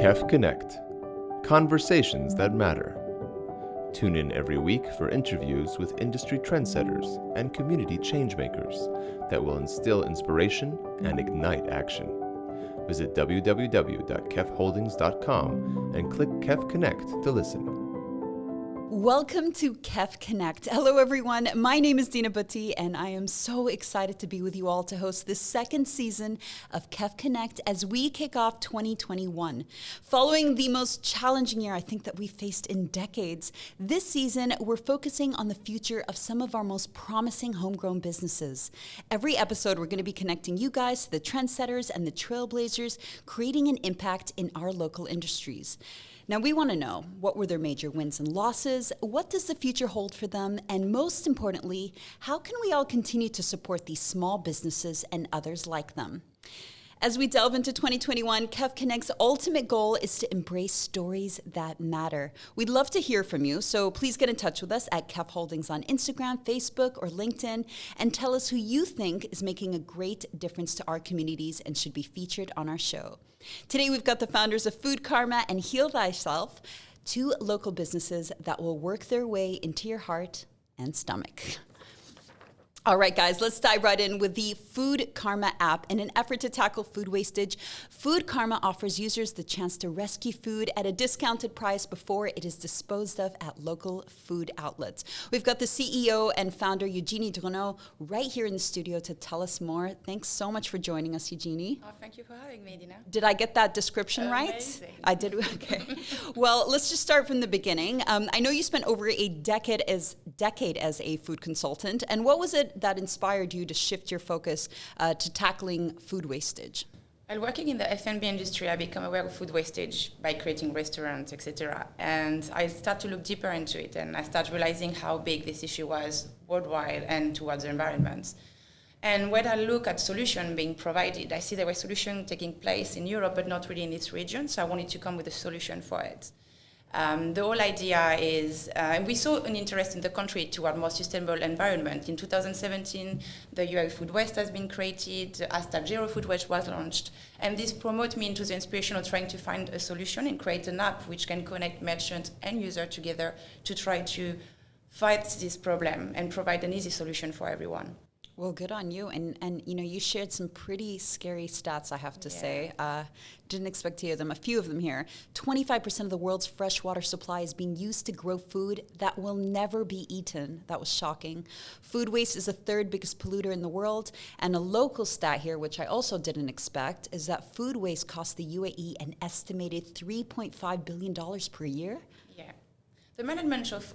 KEF Connect. Conversations that matter. Tune in every week for interviews with industry trendsetters and community changemakers that will instill inspiration and ignite action. Visit www.kefholdings.com and click KEF Connect to listen. Welcome to KEF Connect. Hello, everyone. My name is Dina Butti, and I am so excited to be with you all to host this second season of KEF Connect as we kick off 2021. Following the most challenging year I think that we've faced in decades, this season we're focusing on the future of some of our most promising homegrown businesses. Every episode, we're going to be connecting you guys to the trendsetters and the trailblazers, creating an impact in our local industries. Now, we want to know, what were their major wins and losses? What does the future hold for them? And most importantly, how can we all continue to support these small businesses and others like them? As we delve into 2021, KEF Connect's ultimate goal is to embrace stories that matter. We'd love to hear from you, so please get in touch with us at KEF Holdings on Instagram, Facebook, or LinkedIn, and tell us who you think is making a great difference to our communities and should be featured on our show. Today, we've got the founders of FoodKarma and Heal Thyself, two local businesses that will work their way into your heart and stomach. All right, guys, let's dive right in with the FoodKarma app. In an effort to tackle food wastage, FoodKarma offers users the chance to rescue food at a discounted price before it is disposed of at local food outlets. We've got the CEO and founder, Eugenie Dronneau, right here in the studio to tell us more. Thanks so much for joining us, Eugenie. Oh, thank you for having me, Dina. Did I get that description right? Amazing. I did, okay. Well, let's just start from the beginning. I know you spent over a decade as a food consultant, and what was it that inspired you to shift your focus to tackling food wastage? While working in the F&B industry, I became aware of food wastage by creating restaurants, etc. And I started to look deeper into it, and I started realizing how big this issue was worldwide and towards the environment. And when I look at solutions being provided, I see there were solutions taking place in Europe, but not really in this region, so I wanted to come with a solution for it. The whole idea is, we saw an interest in the country toward more sustainable environment. In 2017, the UI Food Waste has been created, hashtag Zero Food Waste was launched, and this promoted me into the inspiration of trying to find a solution and create an app which can connect merchants and users together to try to fight this problem and provide an easy solution for everyone. Well, good on you. And you know, you shared some pretty scary stats, I have to say. Didn't expect to hear them. A few of them here. 25% of the world's freshwater supply is being used to grow food that will never be eaten. That was shocking. Food waste is the third biggest polluter in the world. And a local stat here, which I also didn't expect, is that food waste costs the UAE an estimated $3.5 billion per year. Yeah. The management of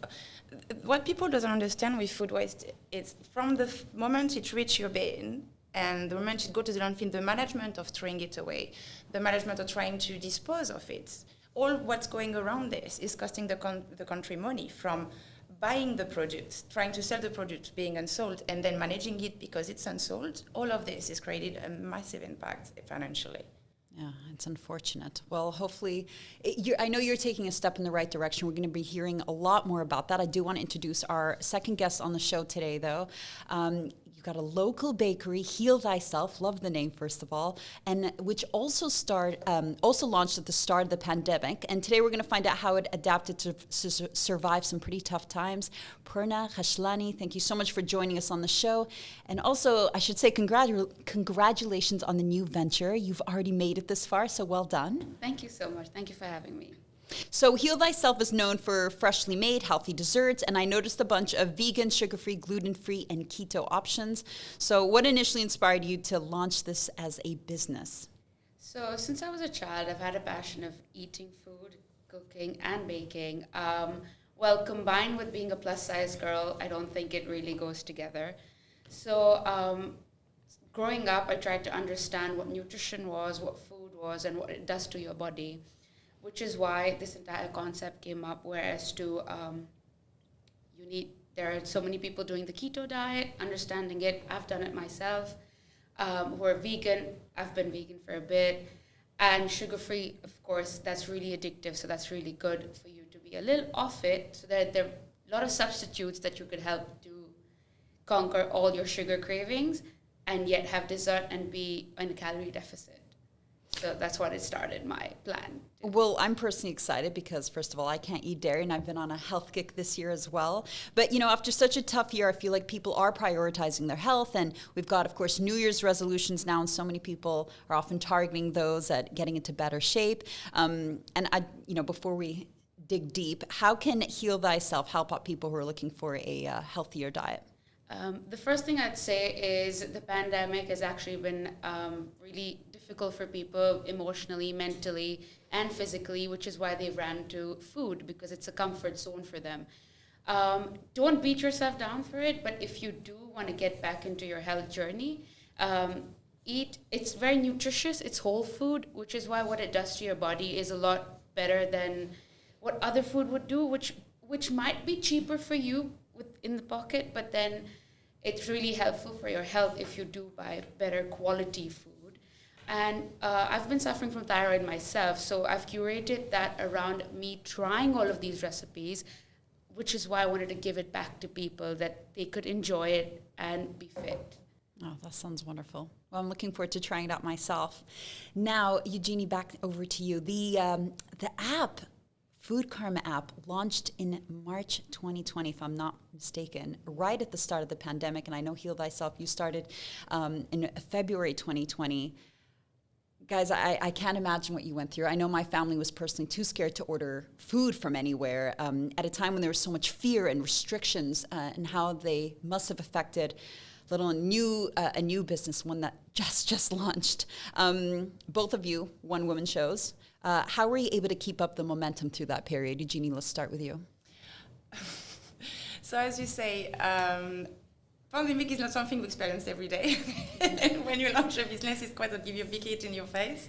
what people doesn't understand with food waste is from the moment it reaches your bin and the moment it goes to the landfill, the management of throwing it away, the management of trying to dispose of it, all what's going around this is costing the country money, from buying the product, trying to sell the product being unsold, and then managing it because it's unsold. All of this has created a massive impact financially. Yeah, it's unfortunate. Well, hopefully, I know you're taking a step in the right direction. We're going to be hearing a lot more about that. I do want to introduce our second guest on the show today, though. You've got a local bakery, Heal Thyself, love the name, first of all, and which also launched at the start of the pandemic. And today we're going to find out how it adapted to survive some pretty tough times. Prerna Khushalani, thank you so much for joining us on the show. And also, I should say congratulations on the new venture. You've already made it this far, so well done. Thank you so much. Thank you for having me. So Heal Thyself is known for freshly made, healthy desserts, and I noticed a bunch of vegan, sugar-free, gluten-free, and keto options. So what initially inspired you to launch this as a business? So since I was a child, I've had a passion of eating food, cooking, and baking. Well, combined with being a plus-size girl, I don't think it really goes together. So growing up, I tried to understand what nutrition was, what food was, and what it does to your body, which is why this entire concept came up, whereas to there are so many people doing the keto diet, understanding it. I've done it myself. Who are vegan, I've been vegan for a bit. And sugar-free, of course, that's really addictive, so that's really good for you to be a little off it, so that there are a lot of substitutes that you could help to conquer all your sugar cravings and yet have dessert and be in a calorie deficit. So that's what it started my plan. Well, I'm personally excited because, first of all, I can't eat dairy, and I've been on a health kick this year as well. But, after such a tough year, I feel like people are prioritizing their health. And we've got, of course, New Year's resolutions now, and so many people are often targeting those at getting into better shape. Before we dig deep, how can Heal Thyself help out people who are looking for a healthier diet? The first thing I'd say is the pandemic has actually been really difficult for people emotionally, mentally, and physically, which is why they ran to food, because it's a comfort zone for them. Don't beat yourself down for it, but if you do want to get back into your health journey, eat. It's very nutritious. It's whole food, which is why what it does to your body is a lot better than what other food would do, which might be cheaper for you in the pocket, but then it's really helpful for your health if you do buy better quality food. And I've been suffering from thyroid myself, so I've curated that around me trying all of these recipes, which is why I wanted to give it back to people that they could enjoy it and be fit. Oh, that sounds wonderful. Well, I'm looking forward to trying it out myself. Now, Eugenie, back over to you. The app, FoodKarma app, launched in March 2020, if I'm not mistaken, right at the start of the pandemic. And I know Heal Thyself, you started in February 2020. Guys, I can't imagine what you went through. I know my family was personally too scared to order food from anywhere at a time when there was so much fear and restrictions and how they must have affected a new business, one that just launched. Both of you, one-woman shows. How were you able to keep up the momentum through that period? Eugenie, let's start with you. So as you say, pandemic is not something we experience every day. When you launch a business, it's quite a give you a big hit in your face.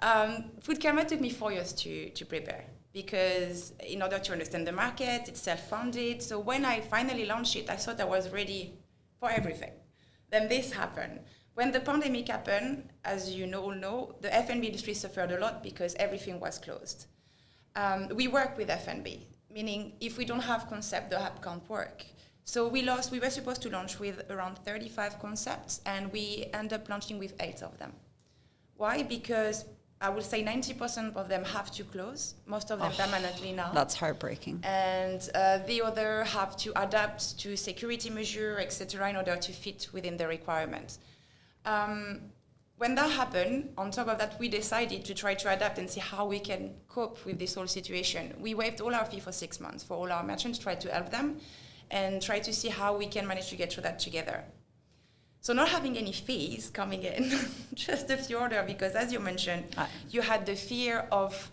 FoodKarma took me 4 years to prepare, because in order to understand the market, it's self-funded. So when I finally launched it, I thought I was ready for everything. Then this happened. When the pandemic happened, as you all know, the F&B industry suffered a lot because everything was closed. We work with F&B, meaning if we don't have concept, the app can't work. So we were supposed to launch with around 35 concepts, and we ended up launching with 8 of them. Why? Because I would say 90% of them have to close, most of them permanently now. That's heartbreaking. And the other have to adapt to security measures, etc., in order to fit within the requirements. When that happened, on top of that, we decided to try to adapt and see how we can cope with this whole situation. We waived all our fee for 6 months for all our merchants, tried to help them, and try to see how we can manage to get through that together. So not having any fees coming in, just a few orders, because as you mentioned, you had the fear of,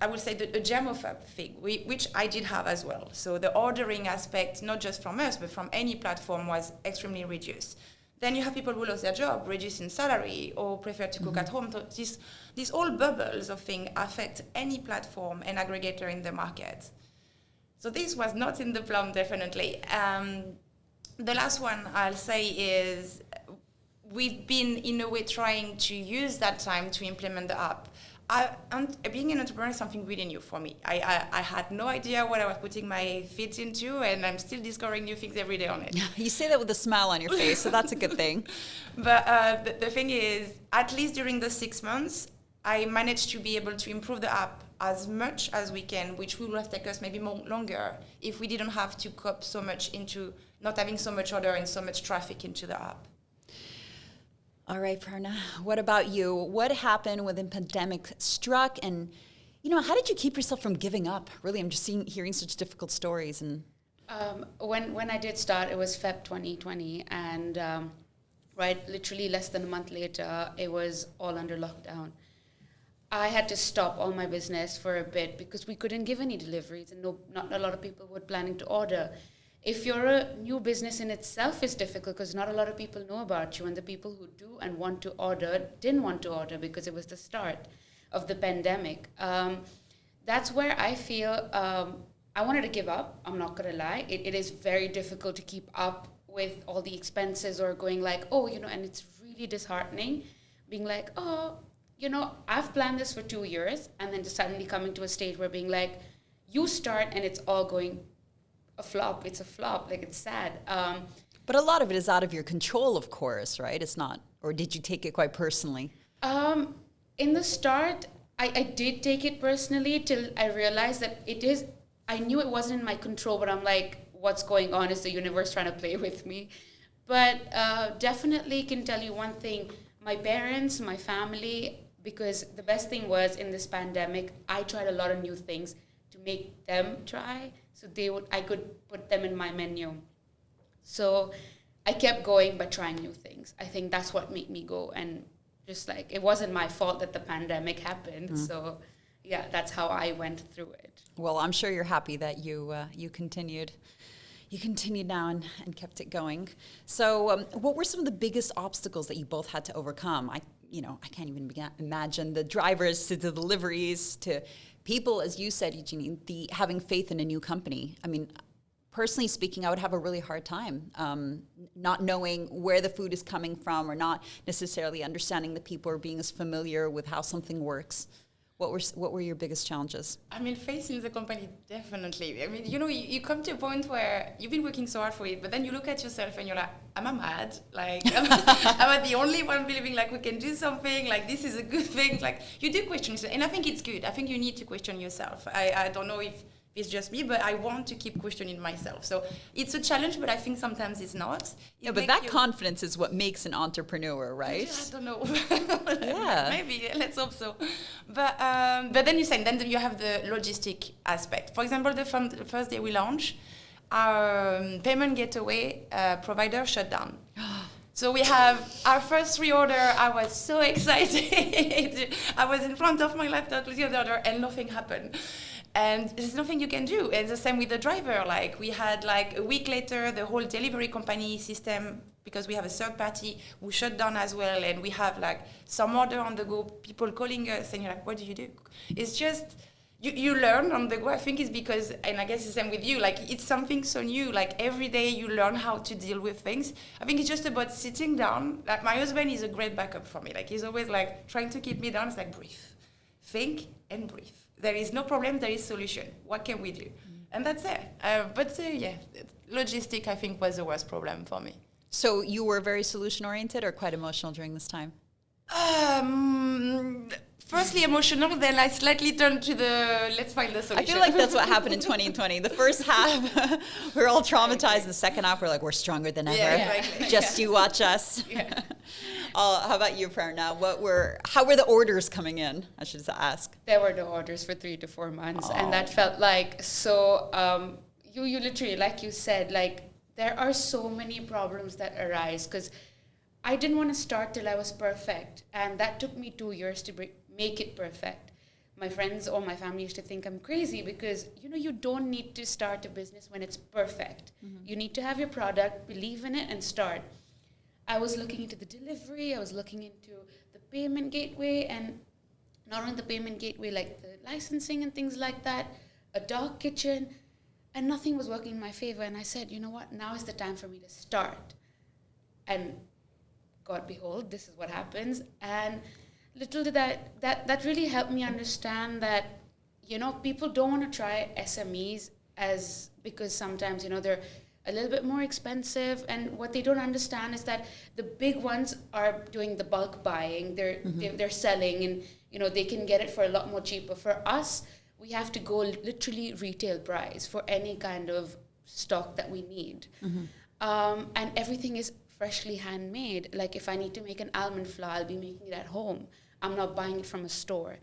I would say, the germophobe thing, which I did have as well. So the ordering aspect, not just from us, but from any platform, was extremely reduced. Then you have people who lost their job, reduced in salary, or prefer to cook at home. So these all bubbles of things affect any platform and aggregator in the market. So this was not in the plan, definitely. The last one I'll say is we've been, in a way, trying to use that time to implement the app. Being an entrepreneur is something really new for me. I had no idea what I was putting my feet into, and I'm still discovering new things every day on it. You say that with a smile on your face, so that's a good thing. But the thing is, at least during the 6 months, I managed to be able to improve the app as much as we can, which will have taken us maybe longer if we didn't have to cope so much into not having so much order and so much traffic into the app. All right, Prerna, what about you? What happened when the pandemic struck, and how did you keep yourself from giving up? Really, I'm just hearing such difficult stories. And when I did start, it was Feb 2020, and literally less than a month later, it was all under lockdown. I had to stop all my business for a bit because we couldn't give any deliveries, and not a lot of people were planning to order. If you're a new business in itself, is difficult because not a lot of people know about you, and the people who do and want to order didn't want to order because it was the start of the pandemic. That's where I feel I wanted to give up. I'm not going to lie. It is very difficult to keep up with all the expenses, or going like, and it's really disheartening being like, I've planned this for 2 years, and then just suddenly coming to a stage where being like, you start and it's all going a flop. It's a flop. Like, it's sad. But a lot of it is out of your control, of course, right? It's not. Or did you take it quite personally? In the start, I did take it personally till I realized that I knew it wasn't in my control, but I'm like, what's going on? Is the universe trying to play with me? But definitely can tell you one thing, my parents, my family, because the best thing was in this pandemic, I tried a lot of new things to make them try, so I could put them in my menu. So I kept going by trying new things. I think that's what made me go, and just like, it wasn't my fault that the pandemic happened. So yeah, that's how I went through it. Well, I'm sure you're happy that you continued. You continued now and kept it going. So what were some of the biggest obstacles that you both had to overcome? I can't even imagine the drivers to the deliveries to people, as you said, Eugenie, having faith in a new company. I mean, personally speaking, I would have a really hard time not knowing where the food is coming from, or not necessarily understanding the people, or being as familiar with how something works. What were your biggest challenges? I mean, facing the company, definitely. I mean, you come to a point where you've been working so hard for it, but then you look at yourself and you're like, am I mad? Like, am I the only one believing like we can do something? Like, this is a good thing? Like, you do question yourself, and I think it's good. I think you need to question yourself. I don't know if it's just me, but I want to keep questioning myself. So it's a challenge, but I think sometimes it's not. Yeah, but that confidence is what makes an entrepreneur, right? I don't know. Yeah. Maybe, let's hope so. But then then you have the logistic aspect. For example, the first day we launched, our payment gateway provider shut down. So we have our first reorder. I was so excited. I was in front of my laptop with the other order, and nothing happened. And there's nothing you can do. And the same with the driver. Like, we had like a week later, the whole delivery company system, because we have a third party, who shut down as well. And we have like some order on the go, people calling us, and you're like, what do you do? It's just, you learn on the go. I think it's because, and I guess it's the same with you, like, it's something so new. Like, every day you learn how to deal with things. I think it's just about sitting down. Like, my husband is a great backup for me. Like, he's always like trying to keep me down. It's like, breathe, think and breathe. There is no problem, there is solution. What can we do? And that's it. Logistic, I think, was the worst problem for me. So you were very solution-oriented or quite emotional during this time? Firstly emotional, then I slightly turned to the let's find the solution. I feel like that's what happened in 2020. The first half, we're all traumatized. The second half, we're like, we're stronger than ever. Yeah, exactly. Just you watch us. Yeah. How about you, Prerna? How were the orders coming in? I should ask. There were no orders for 3 to 4 months, and that felt like so. You literally, like you said, like, there are so many problems that arise because I didn't want to start till I was perfect, and that took me 2 years to make it perfect. My friends or my family used to think I'm crazy because, you don't need to start a business when it's perfect. Mm-hmm. You need to have your product, believe in it, and start. I was looking into the delivery, I was looking into the payment gateway, and not only the payment gateway, like the licensing and things like that, a dark kitchen, and nothing was working in my favor. And I said, you know what, now is the time for me to start. And God behold, this is what happens. And little did that really helped me understand that, people don't want to try SMEs because sometimes, they're a little bit more expensive, and what they don't understand is that the big ones are doing the bulk buying. They're selling, and they can get it for a lot more cheaper. For us, we have to go literally retail price for any kind of stock that we need, and everything is freshly handmade. Like, if I need to make an almond flour, I'll be making it at home. I'm not buying it from a store,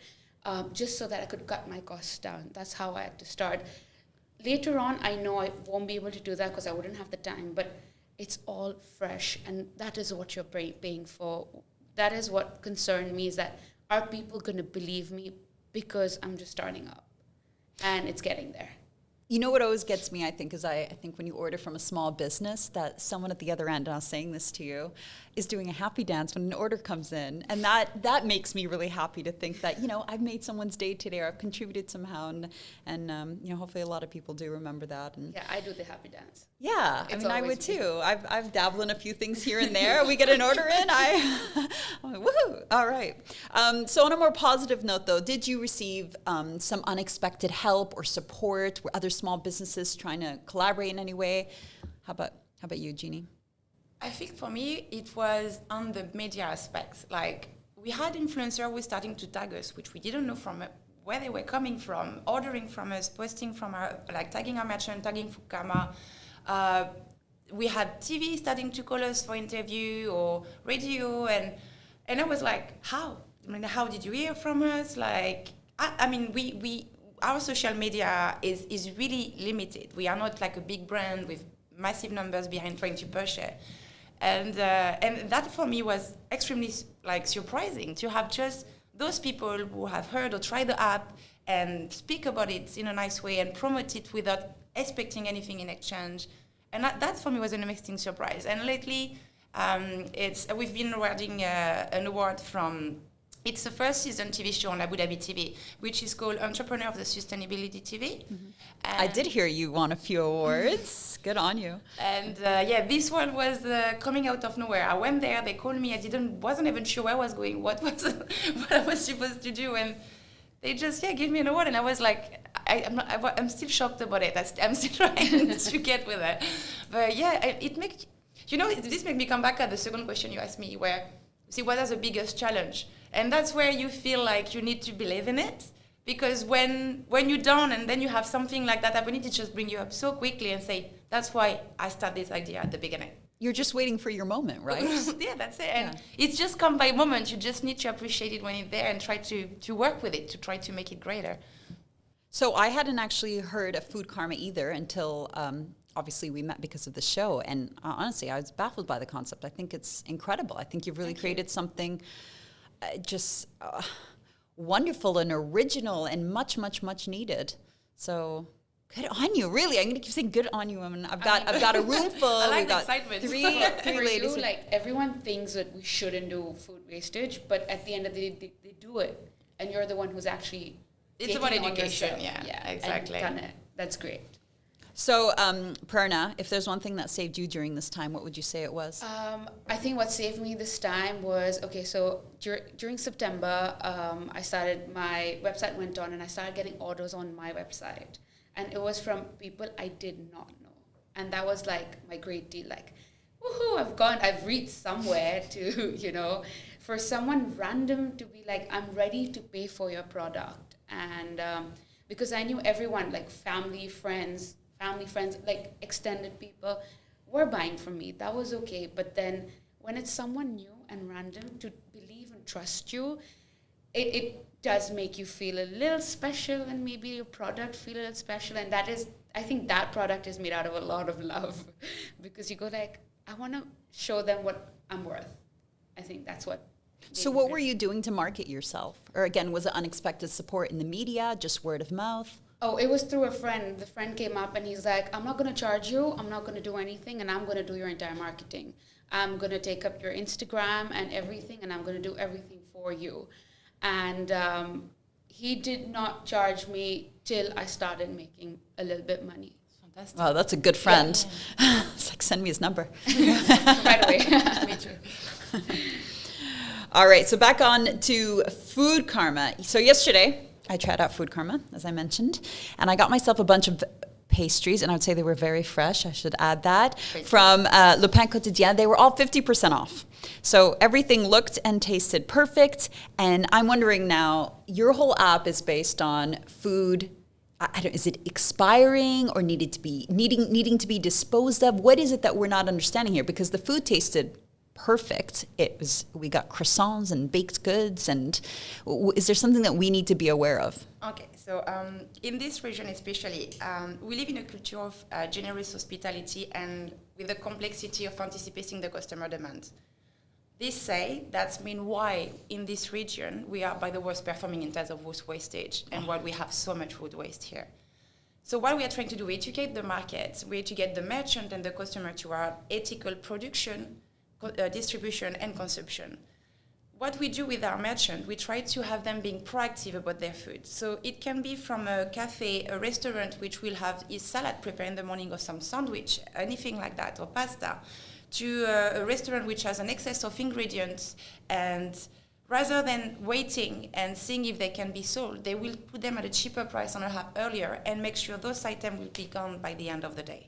just so that I could cut my costs down. That's how I had to start. Later on, I know I won't be able to do that because I wouldn't have the time, but it's all fresh, and that is what you're paying for. That is what concerned me, is that are people going to believe me because I'm just starting up? And it's getting there. You know what always gets me, I think, is I think when you order from a small business, that someone at the other end, and I was saying this to you, is doing a happy dance when an order comes in. And that makes me really happy to think that, I've made someone's day today, or I've contributed somehow. And hopefully a lot of people do remember that. And yeah, I do the happy dance. Yeah, I would too. I've dabbled in a few things here and there. We get an order in, I'm like, woohoo, all right. So on a more positive note, though, did you receive some unexpected help or support? Were other small businesses trying to collaborate in any way? How about you, Eugenie? I think for me, it was on the media aspects. Like, we had influencers who were starting to tag us, which we didn't know from where they were coming from, ordering from us, posting from our, like tagging our merchant, tagging FoodKarma. We had TV starting to call us for interview or radio, and I was like, how? I mean, how did you hear from us? Like, I mean, our social media is really limited. We are not like a big brand with massive numbers behind trying to push it. And that for me was extremely like surprising to have just those people who have heard or tried the app and speak about it in a nice way and promote it without expecting anything in exchange. And that for me was an amazing surprise. And lately, we've been awarding an award from, it's the first season TV show on Abu Dhabi TV, which is called Entrepreneur of the Sustainability TV. Mm-hmm. I did hear you won a few awards. Good on you. And this one was coming out of nowhere. I went there, they called me, wasn't even sure where I was going, what I was supposed to do, and they just gave me an award, and I was like, I'm still shocked about it. I'm still trying to get with it. But it makes, this made me come back at the second question you asked me, where, see, what is the biggest challenge? And that's where you feel like you need to believe in it. Because when you're down and then you have something like that happening, it just bring you up so quickly and say, that's why I started this idea at the beginning. You're just waiting for your moment, right? Yeah, that's it. And it's just come by moment. You just need to appreciate it when it's there and try to work with it, to try to make it greater. So I hadn't actually heard of FoodKarma either until obviously we met because of the show. And honestly, I was baffled by the concept. I think it's incredible. I think you've really created something just wonderful and original and much, much, much needed. So good on you, really. I'm going to keep saying good on you. I mean, I've got a room full. I like We've got excitement. three ladies. You, like, everyone thinks that we shouldn't do food wastage, but at the end of the day, they do it. And you're the one who's actually it's about education. Yeah, exactly. And done it. That's great. So, Prerna, if there's one thing that saved you during this time, what would you say it was? I think what saved me this time was, so during September, my website went on and I started getting orders on my website. And it was from people I did not know. And that was like my great deal. Like, woohoo, I've reached somewhere to, for someone random to be like, I'm ready to pay for your product. And because I knew everyone, like family, friends, like extended people were buying from me. That was okay. But then when it's someone new and random to believe and trust you, it does make you feel a little special, and maybe your product feel a little special. And I think that product is made out of a lot of love because you go like, I want to show them what I'm worth. I think that's what. So what were you doing to market yourself? Or again, was it unexpected support in the media, just word of mouth? Oh, it was through a friend. The friend came up and he's like, I'm not going to charge you. I'm not going to do anything. And I'm going to do your entire marketing. I'm going to take up your Instagram and everything. And I'm going to do everything for you. And he did not charge me till I started making a little bit money. Fantastic. Wow, that's a good friend. Yeah. It's like, send me his number. Right away. Me too. All right, so back on to FoodKarma. So yesterday, I tried out FoodKarma, as I mentioned, and I got myself a bunch of pastries, and I would say they were very fresh. I should add that. From Le Pain Quotidien. They were all 50% off. So everything looked and tasted perfect. And I'm wondering now, your whole app is based on food. Is it expiring or needing to be disposed of? What is it that we're not understanding here? Because the food tasted perfect. We got croissants and baked goods. And is there something that we need to be aware of? Okay. So in this region especially, we live in a culture of generous hospitality and with the complexity of anticipating the customer demand. This say that's mean why in this region we are by the worst performing in terms of food wastage and why we have so much food waste here. So what we are trying to do, educate the market, we educate the merchant and the customer to our ethical production, distribution and consumption. What we do with our merchant, we try to have them being proactive about their food. So it can be from a cafe, a restaurant, which will have his salad prepared in the morning or some sandwich, anything like that, or pasta, to a restaurant which has an excess of ingredients. And rather than waiting and seeing if they can be sold, they will put them at a cheaper price on a app earlier and make sure those items will be gone by the end of the day.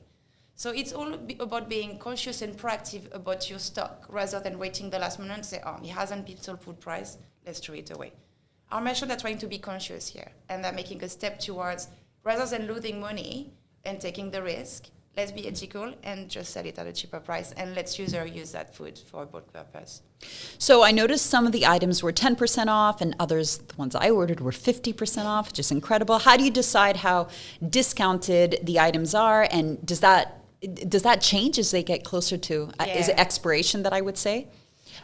So it's all about being cautious and proactive about your stock rather than waiting the last minute and say, oh, it hasn't been sold full price, let's throw it away. Our merchants are trying to be conscious here, and they're making a step towards, rather than losing money and taking the risk, let's be ethical and just sell it at a cheaper price, and let's use that food for a bulk purpose. So I noticed some of the items were 10% off, and others, the ones I ordered, were 50% off, which is incredible. How do you decide how discounted the items are, and does that change as they get closer to, is it expiration that I would say?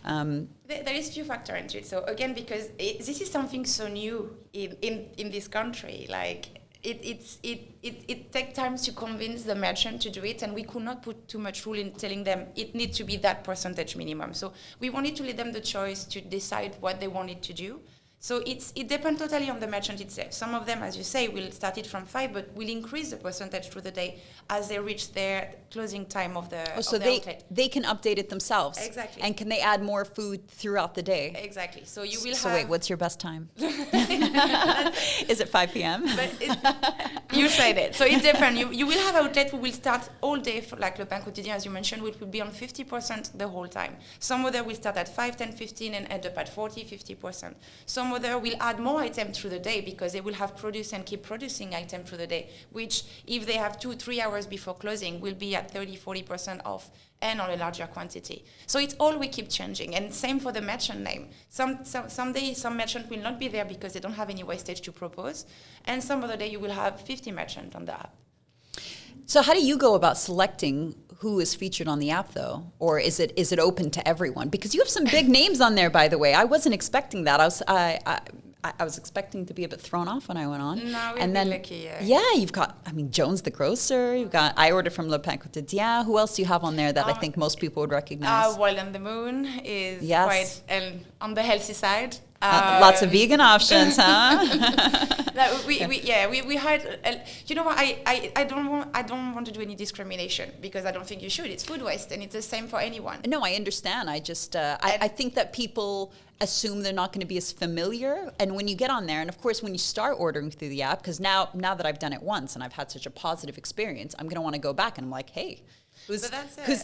There is few factor into it. So again, because this is something so new in this country, like it takes time to convince the merchant to do it, and we could not put too much rule in telling them it needs to be that percentage minimum. So we wanted to let them the choice to decide what they wanted to do. So it depends totally on the merchant itself. Some of them, as you say, will start it from 5, but will increase the percentage through the day as they reach their closing time of the outlet. They can update it themselves. Exactly. And can they add more food throughout the day? Exactly. So you will wait, what's your best time? Is it 5 p.m.? But you said it. So it depends. You will have outlet who will start all day, for, like Le Pain Quotidien, as you mentioned, which will be on 50% the whole time. Some other will start at 5, 10, 15 and end up at 40, 50%. Some other will add more items through the day because they will have produce and keep producing items through the day, which if they have 2-3 hours before closing will be at 30-40% off and on a larger quantity. So it's all we keep changing. And same for the merchant name. Some days some merchant will not be there because they don't have any wastage to propose, and some other day you will have 50 merchants on the app. So how do you go about selecting who is featured on the app, though? Or is it open to everyone? Because you have some big names on there, by the way. I wasn't expecting that. I was expecting to be a bit thrown off when I went on. No, and then, lucky. Yeah, you've got, Jones the grocer. You've got, I ordered from Le Pain Quotidien. Who else do you have on there that I think most people would recognize? Wild on the Moon is quite on the healthy side. Lots of vegan options, huh? we had. You know what? I don't want to do any discrimination because I don't think you should. It's food waste, and it's the same for anyone. No, I understand. I just I think that people assume they're not going to be as familiar, and when you get on there, and of course when you start ordering through the app, because now that I've done it once and I've had such a positive experience, I'm going to want to go back and I'm like, hey. Who's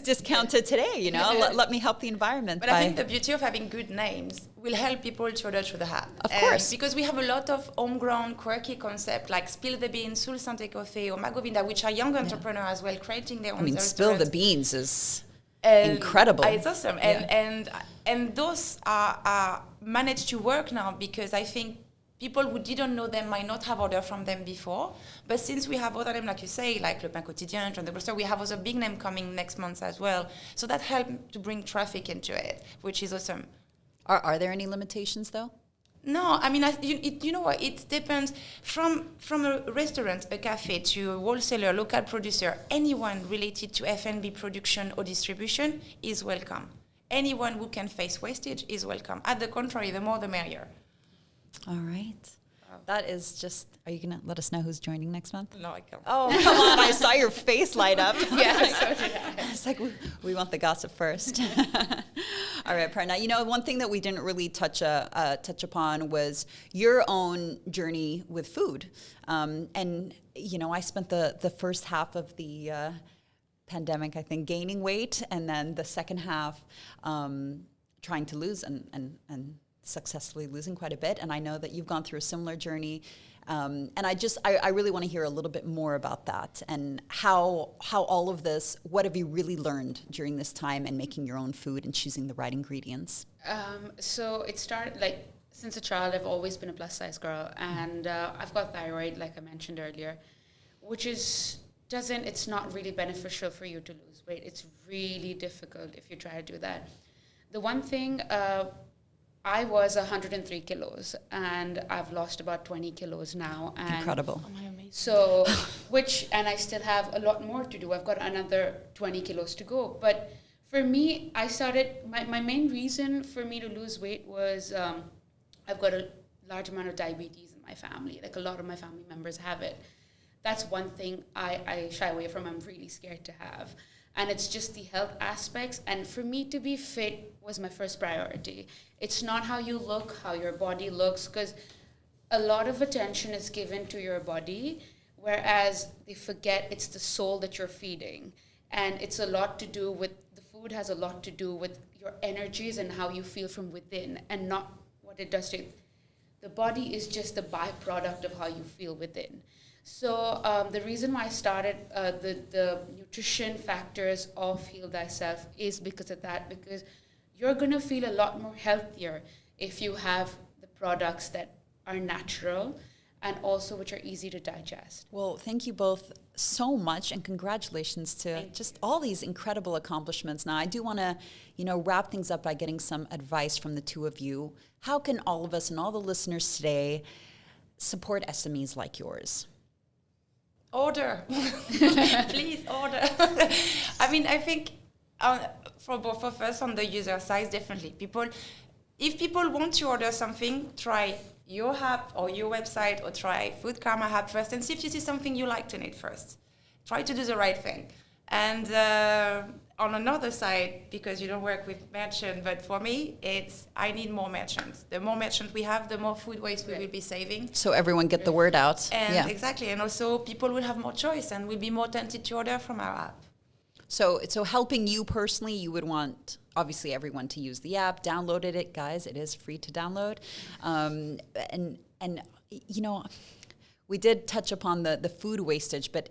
discounted today, you know? let me help the environment. But I think the beauty of having good names will help people to order through the app. Of course. Because we have a lot of homegrown, quirky concepts like Spill the Beans, Sul Santé Coffee, or Magovinda, which are young entrepreneurs as well, creating their own Spill the Beans is incredible. It's awesome. And those are managed to work now because I think people who didn't know them might not have ordered from them before. But since we have other names, like you say, like Le Pain Quotidien, John the Grocer, we have other big names coming next month as well. So that helped to bring traffic into it, which is awesome. Are there any limitations, though? No, I mean, you know what? It depends from a restaurant, a cafe, to a wholesaler, local producer. Anyone related to F&B production or distribution is welcome. Anyone who can face wastage is welcome. At the contrary, the more the merrier. All right. That is just, are you going to let us know who's joining next month? No, I can't. Oh, come on. I saw your face light up. Yeah. It's like, we want the gossip first. All right, Prerna. You know, one thing that we didn't really touch upon was your own journey with food. And, you know, I spent the first half of the pandemic, I think, gaining weight, and then the second half trying to lose and successfully losing quite a bit. And I know that you've gone through a similar journey. And I really want to hear a little bit more about that and how all of this, what have you really learned during this time and making your own food and choosing the right ingredients? So it started, like, since a child, I've always been a plus size girl, and I've got thyroid, like I mentioned earlier, which it's not really beneficial for you to lose weight. It's really difficult if you try to do that. The one thing, I was 103 kilos, and I've lost about 20 kilos now. And incredible. Oh, my amazing. So, and I still have a lot more to do. I've got another 20 kilos to go. But for me, I started, my main reason for me to lose weight was I've got a large amount of diabetes in my family. Like, a lot of my family members have it. That's one thing I shy away from. I'm really scared to have. And it's just the health aspects. And for me to be fit was my first priority. It's not how you look, how your body looks, because a lot of attention is given to your body, whereas they forget it's the soul that you're feeding. And it's a lot to do with, the food has a lot to do with your energies and how you feel from within, and not what it does to it. The body is just the byproduct of how you feel within. So the reason why I started the nutrition factors of Heal Thyself is because of that, because you're going to feel a lot more healthier if you have the products that are natural and also which are easy to digest. Well, thank you both so much, and congratulations to just all these incredible accomplishments. Now, I do want to, wrap things up by getting some advice from the two of you. How can all of us and all the listeners today support SMEs like yours? Order. Please order. I mean, I think for both of us on the user side, definitely. If people want to order something, try your app or your website, or try FoodKarma app first and see if you see something you like in it first. Try to do the right thing. And on another side, because you don't work with merchants, but for me, I need more merchants. The more merchants we have, the more food waste we will be saving. So everyone get the word out. And exactly. And also people will have more choice and will be more tempted to order from our app. So helping you personally, you would want obviously everyone to use the app, downloaded it, guys. It is free to download. And we did touch upon the food wastage, but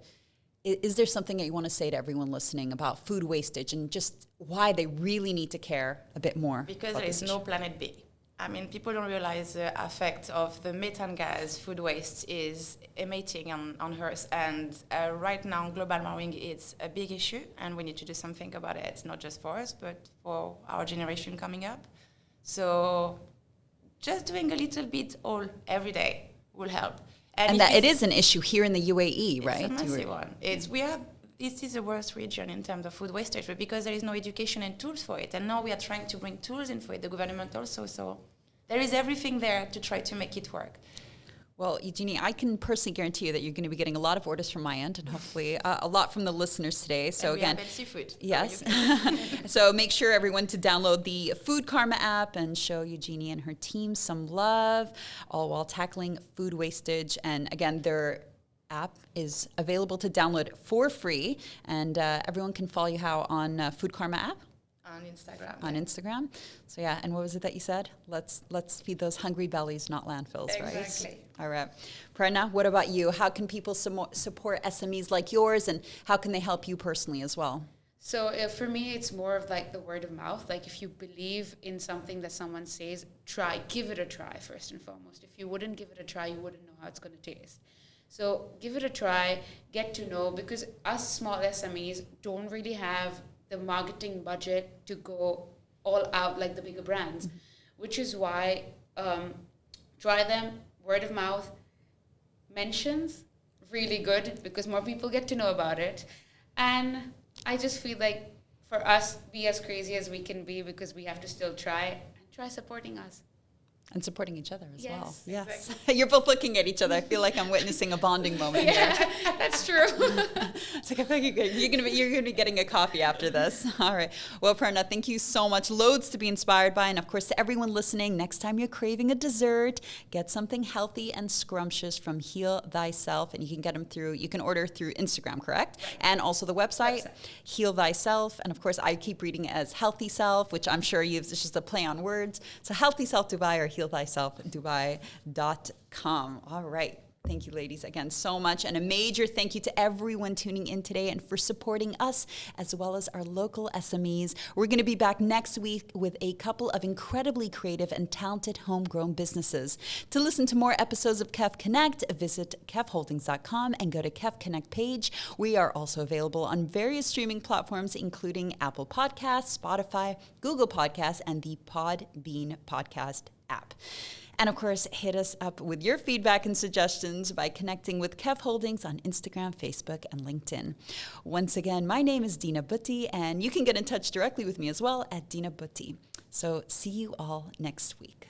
is there something that you want to say to everyone listening about food wastage and just why they really need to care a bit more? Because there is no planet B. I mean, people don't realize the effect of the methane gas food waste is emitting on Earth. And right now, global warming is a big issue, and we need to do something about it, not just for us, but for our generation coming up. So just doing a little bit every day will help. And that it is an issue here in the UAE, right? It's a massive one. This is the worst region in terms of food wastage, but because there is no education and tools for it. And now we are trying to bring tools in for it, the government also. So there is everything there to try to make it work. Well, Eugenie, I can personally guarantee you that you're going to be getting a lot of orders from my end, and hopefully a lot from the listeners today. So and again, have seafood. Yes. So make sure everyone to download the FoodKarma app and show Eugenie and her team some love, all while tackling food wastage. And again, their app is available to download for free, and everyone can follow you on FoodKarma app. On Instagram. So yeah, and what was it that you said? Let's feed those hungry bellies, not landfills, right? Exactly. All right. Prerna, what about you? How can people support SMEs like yours, and how can they help you personally as well? So for me, it's more of like the word of mouth. Like if you believe in something that someone says, give it a try first and foremost. If you wouldn't give it a try, you wouldn't know how it's going to taste. So give it a try, get to know, because us small SMEs don't really have the marketing budget to go all out like the bigger brands, which is why try them, word of mouth, mentions, really good because more people get to know about it. And I just feel like for us, be as crazy as we can be because we have to still try supporting us. And supporting each other as well. Yes. Exactly. You're both looking at each other. I feel like I'm witnessing a bonding moment here. That's true. It's like I feel like you're gonna be getting a coffee after this. All right. Well, Prerna, thank you so much. Loads to be inspired by, and of course to everyone listening. Next time you're craving a dessert, get something healthy and scrumptious from Heal Thyself, and you can get them through. You can order through Instagram, correct? Right. And also the website, Heal Thyself, and of course I keep reading it as Healthy Self, which I'm sure it's just a play on words. So Healthy Self Dubai or healthyselfdubai.com. All right. Thank you, ladies, again so much. And a major thank you to everyone tuning in today and for supporting us as well as our local SMEs. We're going to be back next week with a couple of incredibly creative and talented homegrown businesses. To listen to more episodes of Kef Connect, visit kefholdings.com and go to Kef Connect page. We are also available on various streaming platforms, including Apple Podcasts, Spotify, Google Podcasts, and the Podbean podcast app. And of course, hit us up with your feedback and suggestions by connecting with Kef Holdings on Instagram, Facebook, and LinkedIn. Once again, my name is Dina Butti, and you can get in touch directly with me as well at Dina Butti. So see you all next week.